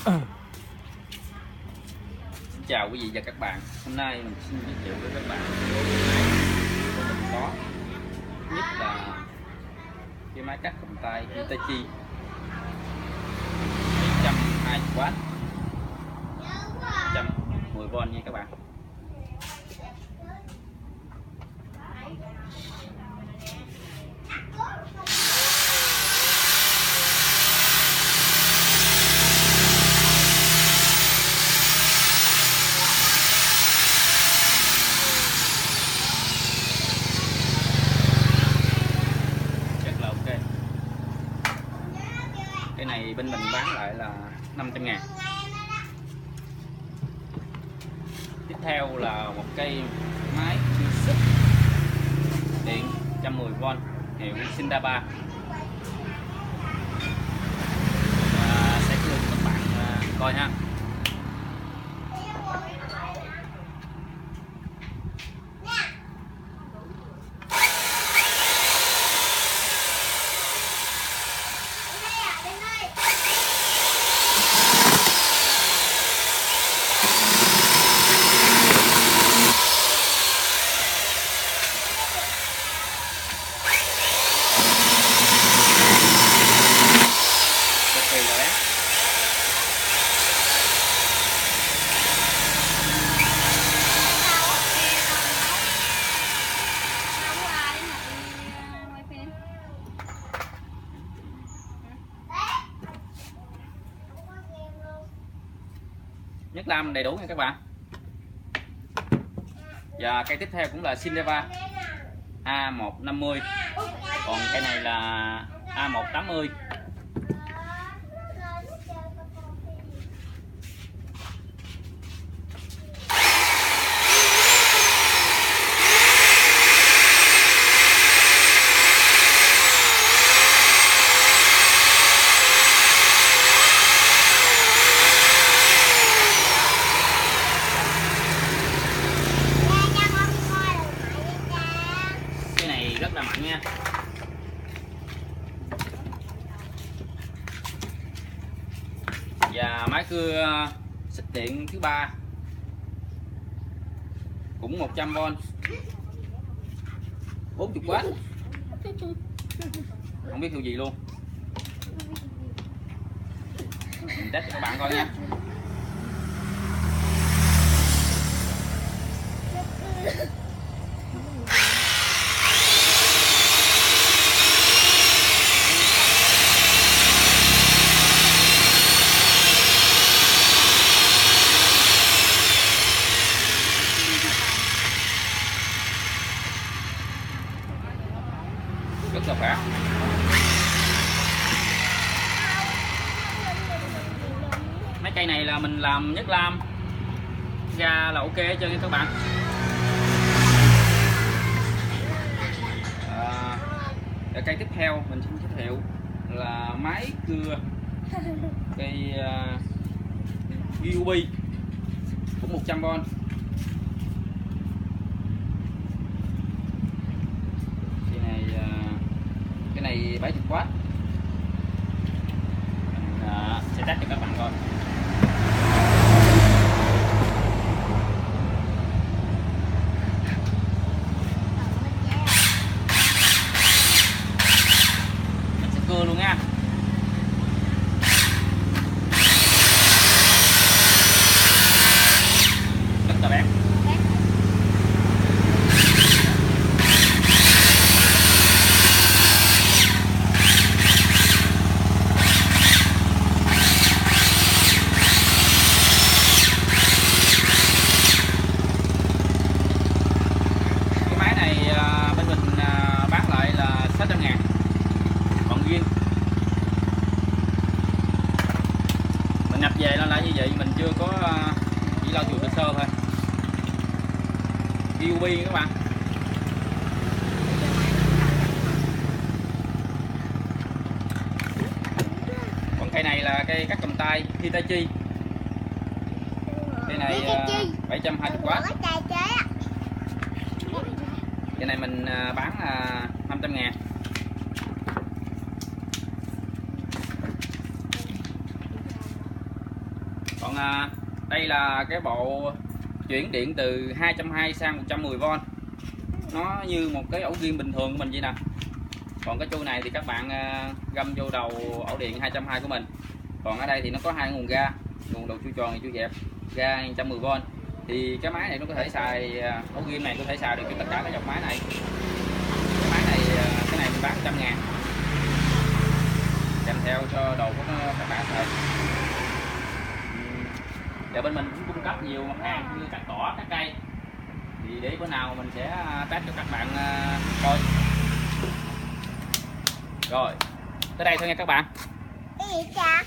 Xin chào quý vị và các bạn. Hôm nay mình xin giới thiệu với các bạn của mình có nhất là cái máy cắt cầm tay Hitachi 720W 110V nha các bạn. Cái này bên mình bán lại là 500.000. Tiếp theo là một cây máy xích điện 110V hiệu Sindaba. Sẽ cho các bạn coi ha. Nhất lam đầy đủ nha các bạn. Và cây tiếp theo cũng là Sindaba A150, còn cây này là A180. Rất là mạnh nha. Và máy cưa xích điện thứ ba cũng 100V 40W, không biết kiểu gì luôn. Mình test cho các bạn coi nha. Rất là khỏe. Mấy cây này là mình làm nhất lam ra là ok cho các bạn. Cây tiếp theo mình xin giới thiệu là máy cưa cây Ryobi cũng 100V. Cái này 70W. Sẽ test cho các bạn coi. Mình sẽ cưa luôn nha. Rất là bén. Mình nhập về nó là như vậy, mình chưa có chỉ lau chùi sơ sơ thôi. Ryobi các bạn. Còn cây này là cây cắt cầm tay Hitachi. Cây này 720W. Cây này mình bán 500.000. Còn đây là cái bộ chuyển điện từ 220 sang 110V, nó như một cái ổ game bình thường của mình vậy nè. Còn cái chui này thì các bạn găm vô đầu ổ điện 220 của mình. Còn ở đây thì nó có hai nguồn ga, nguồn đầu chui tròn và chui dẹp, ga 110V. Thì cái máy này nó có thể xài, ổ game này có thể xài được cho tất cả các dòng máy này. Cái máy này cái này mình bán 100.000 kèm theo cho đồ của các bạn thôi. Và bên mình cũng cung cấp nhiều mặt hàng như cắt cỏ, cắt cây, thì để bữa nào mình sẽ test cho các bạn coi. Rồi tới đây thôi nha các bạn. Cái gì cha?